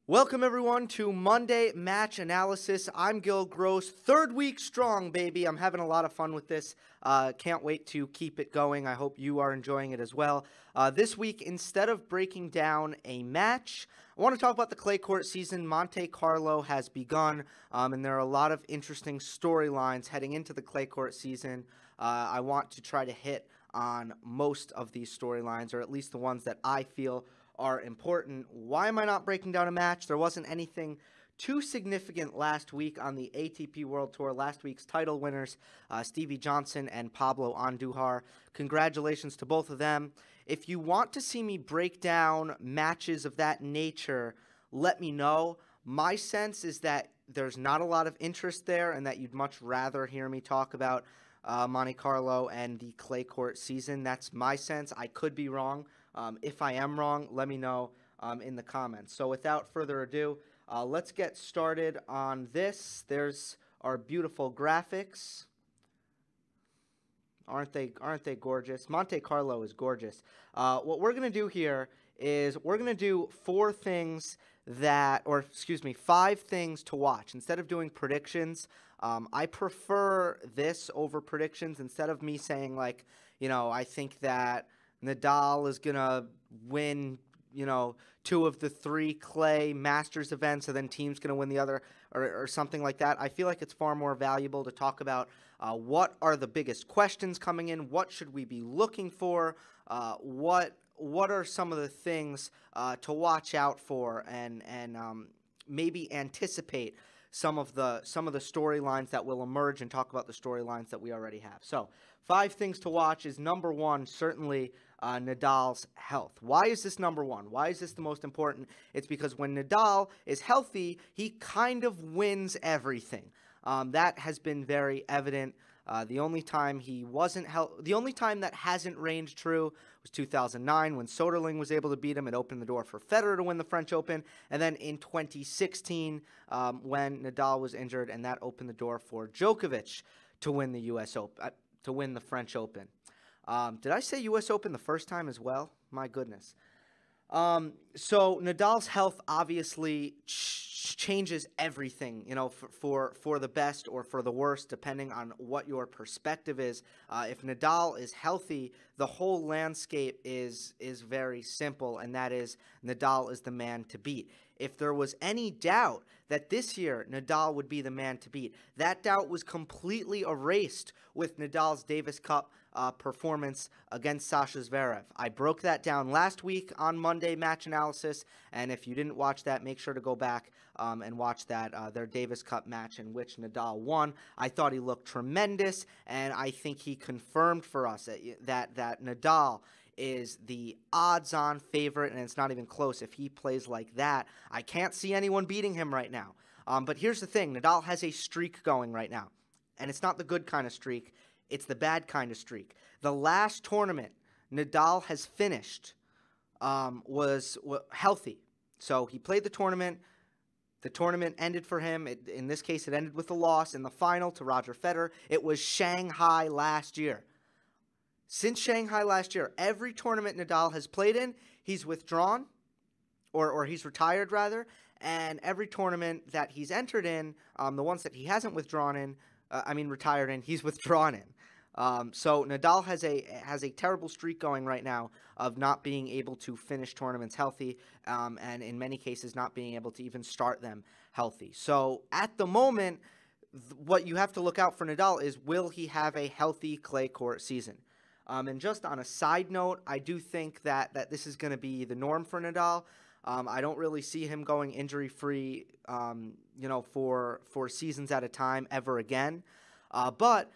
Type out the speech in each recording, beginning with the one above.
Welcome everyone to Monday Match Analysis. I'm Gill Gross, third week strong, baby. I'm having a lot of fun with this. Can't wait to keep it going. I hope you are enjoying it as well. This week, instead of breaking down a match, I want to talk about the clay court season. Monte Carlo has begun, and there are a lot of interesting storylines heading into the clay court season. I want to try to hit on most of these storylines, or at least the ones that I feel are important. Why am I not breaking down a match? There wasn't anything too significant last week on the ATP World Tour. Last week's title winners, Stevie Johnson and Pablo Andujar. Congratulations to both of them. If you want to see me break down matches of that nature, let me know. My sense is that there's not a lot of interest there and that you'd much rather hear me talk about Monte Carlo and the clay court season. That's my sense. I could be wrong. If I am wrong, let me know in the comments. So without further ado, let's get started on this. There's our beautiful graphics. Aren't they gorgeous? Monte Carlo is gorgeous. What we're going to do here is we're going to do five things to watch. Instead of doing predictions, I prefer this over predictions. Instead of me saying, like, I think that Nadal is going to win, 2 of the 3 clay Masters events, and then Thiem's going to win the other, or something like that. I feel like it's far more valuable to talk about what are the biggest questions coming in, what should we be looking for, what are some of the things to watch out for, and maybe anticipate some of the storylines that will emerge, and talk about the storylines that we already have. So 5 things to watch is number 1, certainly Nadal's health. Why is this number 1? Why is this the most important? It's because when Nadal is healthy, he kind of wins everything. That has been very evident. The only time that hasn't reigned true was 2009 when Soderling was able to beat him. It opened the door for Federer to win the French Open. And then in 2016, when Nadal was injured, and that opened the door for Djokovic to win the U.S. Open, to win the French Open. Did I say U.S. Open the first time as well? My goodness. So Nadal's health obviously changes everything, for the best or for the worst, depending on what your perspective is. If Nadal is healthy, the whole landscape is very simple, and that is Nadal is the man to beat. If there was any doubt that this year Nadal would be the man to beat, that doubt was completely erased with Nadal's Davis Cup performance against Sasha Zverev. I broke that down last week on Monday Match Analysis, and if you didn't watch that, make sure to go back and watch that, their Davis Cup match in which Nadal won. I thought he looked tremendous, and I think he confirmed for us that Nadal is the odds-on favorite, and it's not even close. If he plays like that, I can't see anyone beating him right now. But here's the thing. Nadal has a streak going right now, and it's not the good kind of streak. It's the bad kind of streak. The last tournament Nadal has finished was healthy. So he played the tournament. The tournament ended for him. In this case, it ended with a loss in the final to Roger Federer. It was Shanghai last year. Since Shanghai last year, every tournament Nadal has played in, he's withdrawn, or he's retired, rather. And every tournament that he's entered in, the ones that he hasn't retired in, he's withdrawn in. So Nadal has a terrible streak going right now of not being able to finish tournaments healthy, and in many cases not being able to even start them healthy. So at the moment, what you have to look out for Nadal is, will he have a healthy clay court season? And just on a side note, I do think that this is going to be the norm for Nadal. I don't really see him going injury-free, for seasons at a time ever again. But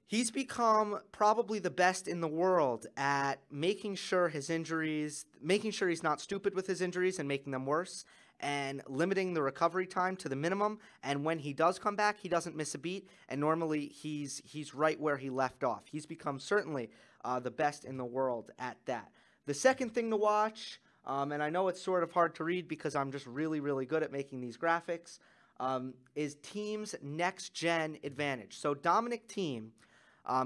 he's become probably the best in the world at making sure he's not stupid with his injuries and making them worse, and limiting the recovery time to the minimum. And when he does come back, he doesn't miss a beat, and normally he's right where he left off. He's become certainly the best in the world at that. The second thing to watch, and I know it's sort of hard to read because I'm just really, really good at making these graphics, is Thiem's NextGen advantage. So Dominic Thiem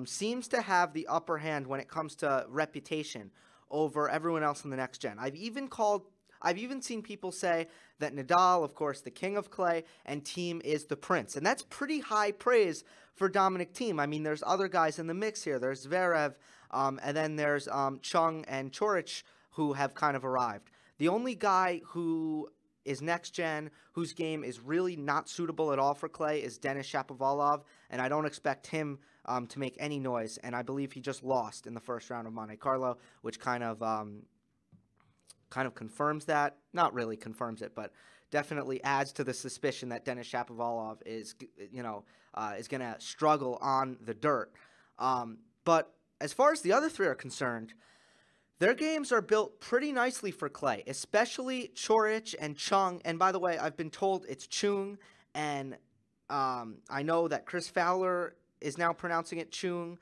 seems to have the upper hand when it comes to reputation over everyone else in the NextGen. I've even called I've even seen people say that Nadal, of course, the king of clay, and Thiem is the prince. And that's pretty high praise for Dominic Thiem. I mean, there's other guys in the mix here. There's Zverev, and then there's Chung and Coric, who have kind of arrived. The only guy who is next gen, whose game is really not suitable at all for clay, is Denis Shapovalov, and I don't expect him to make any noise, and I believe he just lost in the first round of Monte Carlo, which kind of confirms that. Not really confirms it, but definitely adds to the suspicion that Denis Shapovalov is going to struggle on the dirt. But as far as the other three are concerned, their games are built pretty nicely for clay, especially Coric and Chung. And by the way, I've been told it's Chung, and I know that Chris Fowler is now pronouncing it Chung.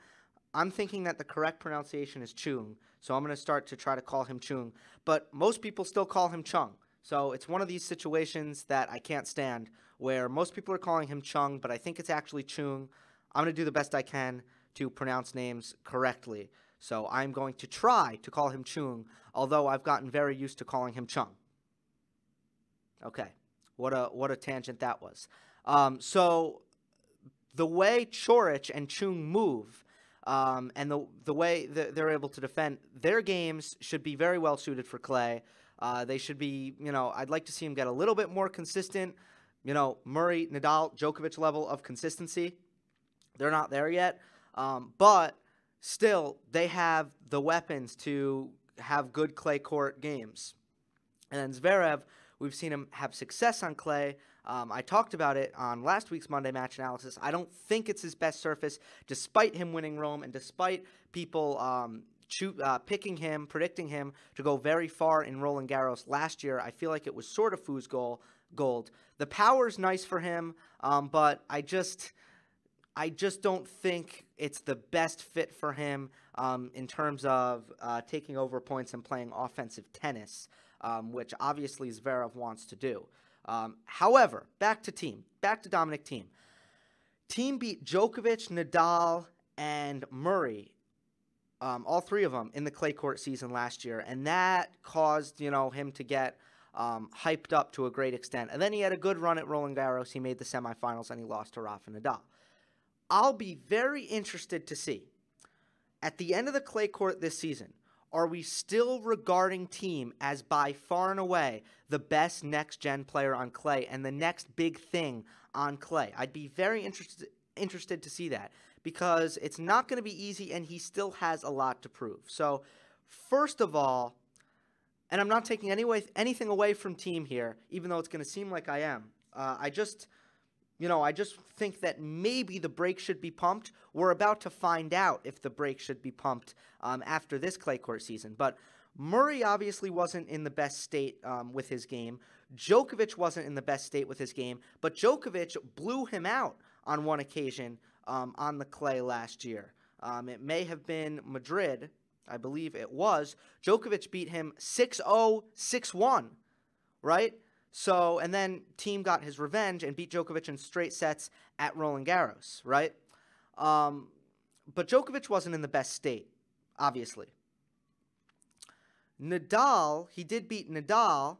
I'm thinking that the correct pronunciation is Chung, so I'm going to start to try to call him Chung. But most people still call him Chung. So it's one of these situations that I can't stand, where most people are calling him Chung, but I think it's actually Chung. I'm going to do the best I can to pronounce names correctly. So I'm going to try to call him Chung, although I've gotten very used to calling him Chung. Okay, what a tangent that was. So the way Coric and Chung move, and the way that they're able to defend, their games should be very well suited for clay. They should be, I'd like to see them get a little bit more consistent, Murray, Nadal, Djokovic level of consistency. They're not there yet, but still, they have the weapons to have good clay court games. And then Zverev, we've seen him have success on clay. I talked about it on last week's Monday Match Analysis. I don't think it's his best surface, despite him winning Rome and despite people picking him, predicting him to go very far in Roland Garros last year. I feel like it was sort of fool's gold. The power's nice for him, but I just don't think it's the best fit for him in terms of taking over points and playing offensive tennis, which obviously Zverev wants to do. However, back to Dominic Thiem. Thiem beat Djokovic, Nadal, and Murray, all three of them, in the clay court season last year, and that caused him to get hyped up to a great extent. And then he had a good run at Roland Garros. He made the semifinals, and he lost to Rafa Nadal. I'll be very interested to see, at the end of the clay court this season, are we still regarding Thiem as by far and away the best next-gen player on clay and the next big thing on clay? I'd be very interested to see that, because it's not going to be easy, and he still has a lot to prove. So, first of all, and I'm not taking anything away from Thiem here, even though it's going to seem like I am. I just think that maybe the brakes should be pumped. We're about to find out if the brakes should be pumped after this clay court season. But Murray obviously wasn't in the best state with his game. Djokovic wasn't in the best state with his game. But Djokovic blew him out on one occasion on the clay last year. It may have been Madrid. I believe it was. Djokovic beat him 6-0, 6-1, right? So, and then Thiem got his revenge and beat Djokovic in straight sets at Roland Garros, right? But Djokovic wasn't in the best state, obviously. Nadal, he did beat Nadal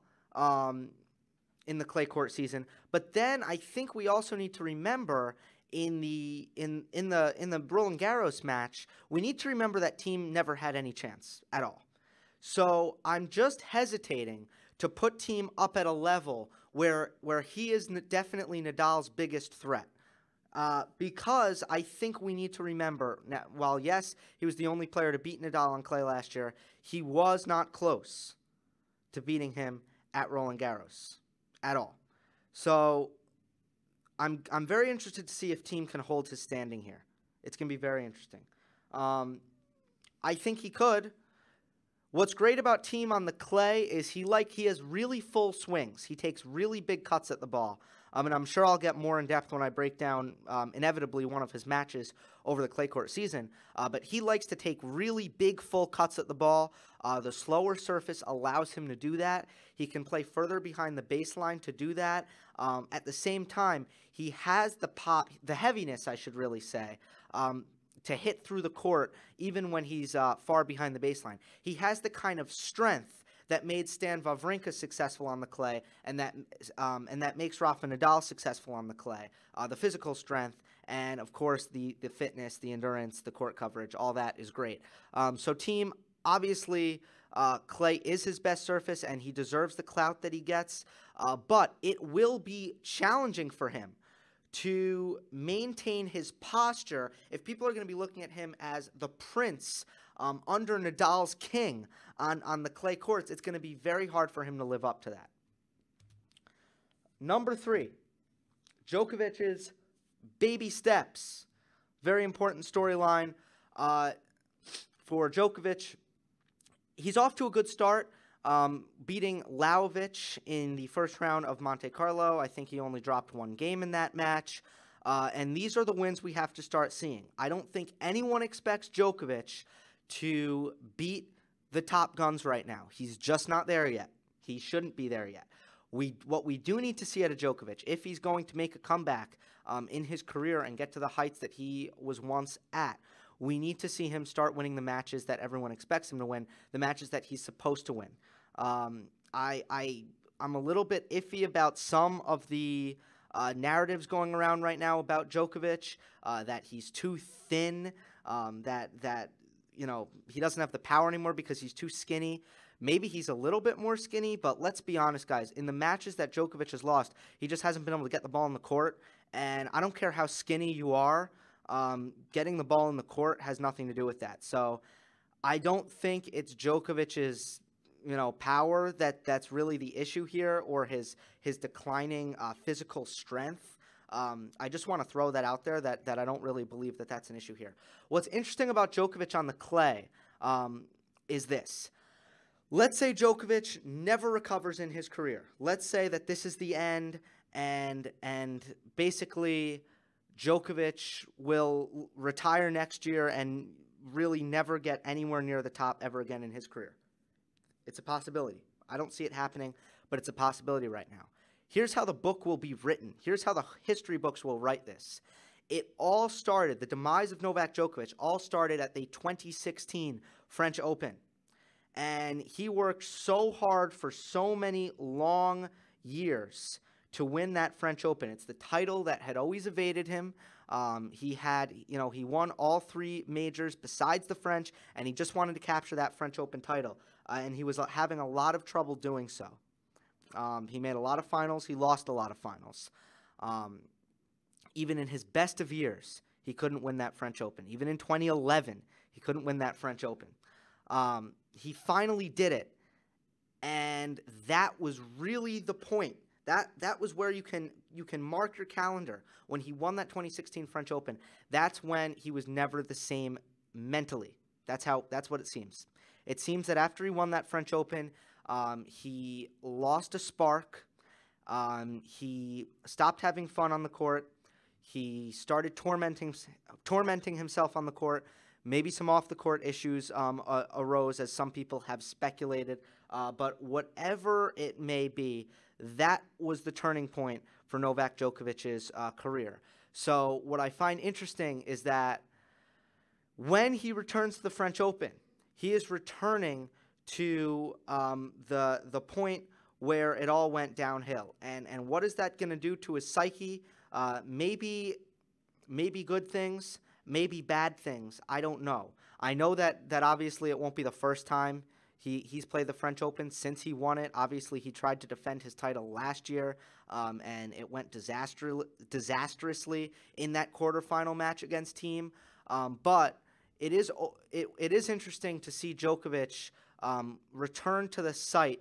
in the clay court season, but then I think we also need to remember in the Roland Garros match, we need to remember that Thiem never had any chance at all. So I'm just hesitating to put Thiem up at a level where he is definitely Nadal's biggest threat. Because I think we need to remember, while yes, he was the only player to beat Nadal on clay last year, he was not close to beating him at Roland Garros at all. So I'm very interested to see if Thiem can hold his standing here. It's going to be very interesting. I think he could. What's great about Thiem on the clay is he has really full swings. He takes really big cuts at the ball. And I'm sure I'll get more in depth when I break down, inevitably, one of his matches over the clay court season. But he likes to take really big, full cuts at the ball. The slower surface allows him to do that. He can play further behind the baseline to do that. At the same time, he has the heaviness, I should really say, to hit through the court even when he's far behind the baseline. He has the kind of strength that made Stan Wawrinka successful on the clay, and that makes Rafa Nadal successful on the clay. The physical strength, and of course the fitness, the endurance, the court coverage, all that is great. So Theim, obviously, clay is his best surface, and he deserves the clout that he gets, but it will be challenging for him to maintain his posture if people are going to be looking at him as the prince under Nadal's king on the clay courts. It's going to be very hard for him to live up to that. Number 3, Djokovic's baby steps. Very important storyline for Djokovic. He's off to a good start, beating Lajovic in the first round of Monte Carlo. I think he only dropped 1 game in that match. And these are the wins we have to start seeing. I don't think anyone expects Djokovic to beat the top guns right now. He's just not there yet. He shouldn't be there yet. What we do need to see out of Djokovic, if he's going to make a comeback in his career and get to the heights that he was once at, we need to see him start winning the matches that everyone expects him to win, the matches that he's supposed to win. I'm a little bit iffy about some of the narratives going around right now about Djokovic, that he's too thin, that you know, he doesn't have the power anymore because he's too skinny. Maybe he's a little bit more skinny, but let's be honest, guys. In the matches that Djokovic has lost, he just hasn't been able to get the ball in the court, and I don't care how skinny you are, getting the ball in the court has nothing to do with that. So I don't think it's Djokovic's, you know, power that's really the issue here, or his declining physical strength. I just want to throw that out there, that I don't really believe that that's an issue here. What's interesting about Djokovic on the clay is this. Let's say Djokovic never recovers in his career. Let's say that this is the end, and basically Djokovic will retire next year and really never get anywhere near the top ever again in his career. It's a possibility. I don't see it happening, but it's a possibility right now. Here's how the book will be written. Here's how the history books will write this. It all started, the demise of Novak Djokovic all started at the 2016 French Open. And he worked so hard for so many long years to win that French Open. It's the title that had always evaded him. He won all 3 majors besides the French, and he just wanted to capture that French Open title. And he was having a lot of trouble doing so. He made a lot of finals. He lost a lot of finals. Even in his best of years, he couldn't win that French Open. Even in 2011, he couldn't win that French Open. He finally did it, and that was really the point. That was where you can mark your calendar. When he won that 2016 French Open, that's when he was never the same mentally. That's what it seems. It seems that after he won that French Open, he lost a spark. He stopped having fun on the court. He started tormenting himself on the court. Maybe some off-the-court issues arose, as some people have speculated. But whatever it may be, that was the turning point for Novak Djokovic's career. So what I find interesting is that when he returns to the French Open, he is returning to the point where it all went downhill. And what is that going to do to his psyche? Maybe good things, maybe bad things. I don't know. I know that obviously it won't be the first time he's played the French Open since he won it. Obviously, he tried to defend his title last year, and it went disastrously in that quarterfinal match against Theim. But it is interesting to see Djokovic return to the site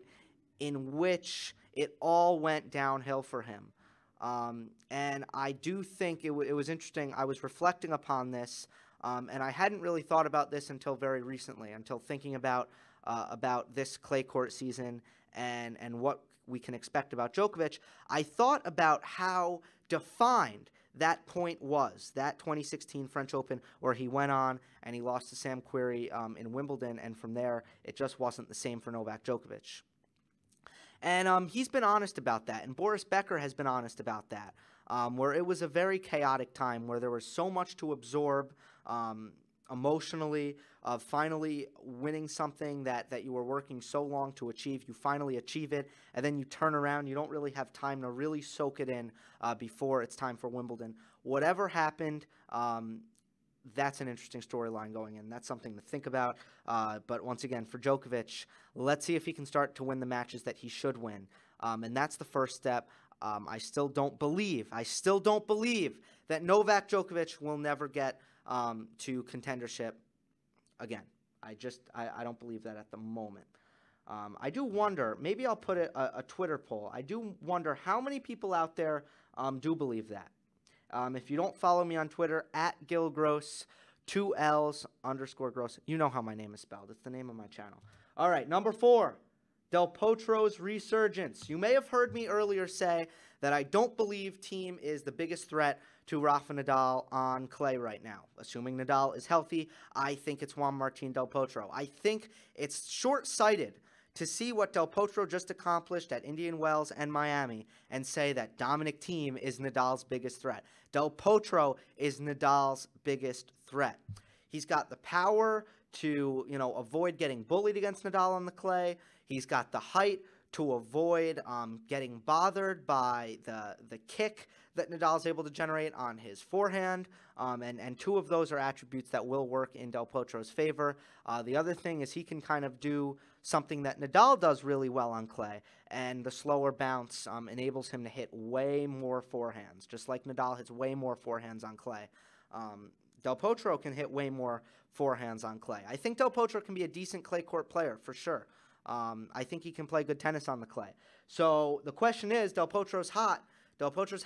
in which it all went downhill for him. And I do think it was interesting. I was reflecting upon this, and I hadn't really thought about this until very recently, until thinking about this clay court season and what we can expect about Djokovic. I thought about how defined that point was, that 2016 French Open, where he went on and he lost to Sam Querrey in Wimbledon, and from there it just wasn't the same for Novak Djokovic. And he's been honest about that, and Boris Becker has been honest about that, where it was a very chaotic time, where there was so much to absorb emotionally, of finally winning something that you were working so long to achieve. You finally achieve it, and then you turn around. You don't really have time to really soak it in before it's time for Wimbledon. Whatever happened, that's an interesting storyline going in. That's something to think about. But once again, for Djokovic, let's see if he can start to win the matches that he should win. And that's the first step. I still don't believe that Novak Djokovic will never get to contendership again. I don't believe that at the moment. I do wonder, maybe I'll put a Twitter poll. I do wonder how many people out there do believe that. If you don't follow me on Twitter, @GillGross, 2 L's _ Gross. You know how my name is spelled. It's the name of my channel. All right, number 4, Del Potro's resurgence. You may have heard me earlier say that I don't believe Theim is the biggest threat to Rafa Nadal on clay right now. Assuming Nadal is healthy, I think it's Juan Martín Del Potro. I think it's short-sighted to see what Del Potro just accomplished at Indian Wells and Miami and say that Dominic Thiem is Nadal's biggest threat. Del Potro is Nadal's biggest threat. He's got the power to, avoid getting bullied against Nadal on the clay. He's got the height to avoid getting bothered by the kick that Nadal's able to generate on his forehand. And 2 of those are attributes that will work in Del Potro's favor. The other thing is he can kind of do something that Nadal does really well on clay, and the slower bounce enables him to hit way more forehands, just like Nadal hits way more forehands on clay. Del Potro can hit way more forehands on clay. I think Del Potro can be a decent clay court player, for sure. I think he can play good tennis on the clay. So the question is, Del Potro's hot. Del Potro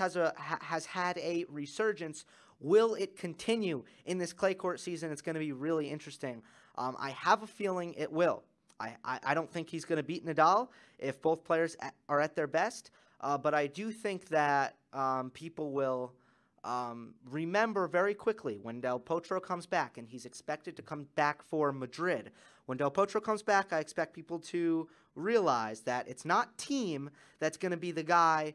has had a resurgence. Will it continue in this clay court season? It's going to be really interesting. I have a feeling it will. I don't think he's going to beat Nadal if both players are at their best, but I do think that people will remember very quickly when Del Potro comes back, and he's expected to come back for Madrid. When Del Potro comes back, I expect people to realize that it's not Thiem that's going to be the guy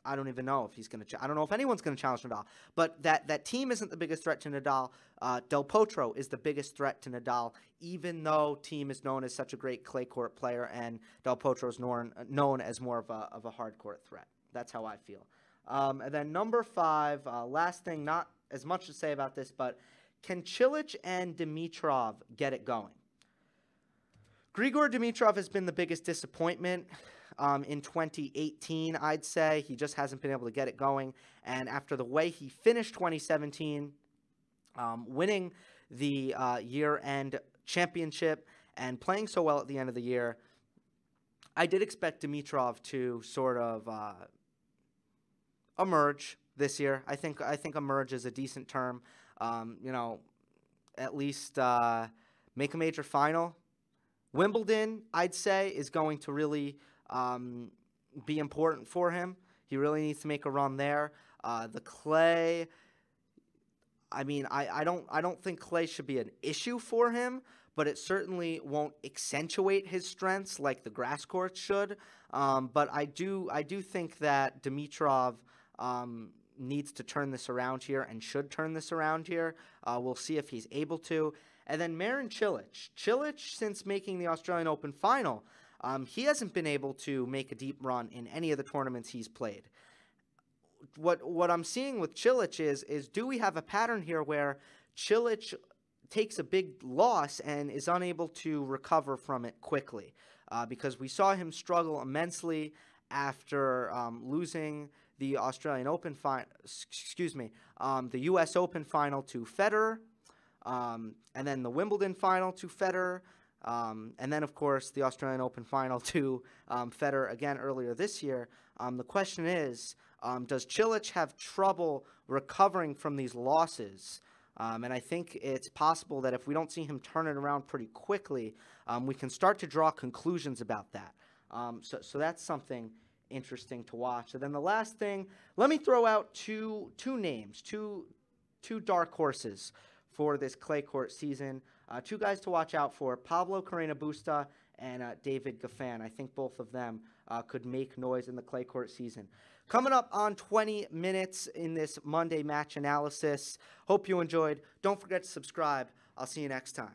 I don't even know if he's going to. I don't know if anyone's going to challenge Nadal. But that Thiem isn't the biggest threat to Nadal. Del Potro is the biggest threat to Nadal, even though Thiem is known as such a great clay court player, and Del Potro is known as more of a hard court threat. That's how I feel. And then number 5, last thing, not as much to say about this, but can Cilic and Dimitrov get it going? Grigor Dimitrov has been the biggest disappointment in 2018, I'd say. He just hasn't been able to get it going. And after the way he finished 2017, winning the year-end championship and playing so well at the end of the year, I did expect Dimitrov to sort of emerge this year. I think emerge is a decent term. At least make a major final. Wimbledon, I'd say, is going to really be important for him. He really needs to make a run there. The clay, I mean, I don't think clay should be an issue for him, but it certainly won't accentuate his strengths like the grass courts should. But I do think that Dimitrov needs to turn this around here and should turn this around here. We'll see if he's able to. And then Marin Cilic. Cilic, since making the Australian Open final, he hasn't been able to make a deep run in any of the tournaments he's played. What I'm seeing with Cilic is do we have a pattern here where Cilic takes a big loss and is unable to recover from it quickly? Because we saw him struggle immensely after losing the Australian Open the U.S. Open final to Federer, and then the Wimbledon final to Federer, and then, of course, the Australian Open final to Federer again earlier this year. The question is, does Cilic have trouble recovering from these losses? And I think it's possible that if we don't see him turn it around pretty quickly, we can start to draw conclusions about that. So that's something interesting to watch. And then the last thing, let me throw out two names, two dark horses for this clay court season. 2 guys to watch out for: Pablo Carreño Busta and David Goffin. I think both of them could make noise in the clay court season. Coming up on 20 minutes in this Monday match analysis. Hope you enjoyed. Don't forget to subscribe. I'll see you next time.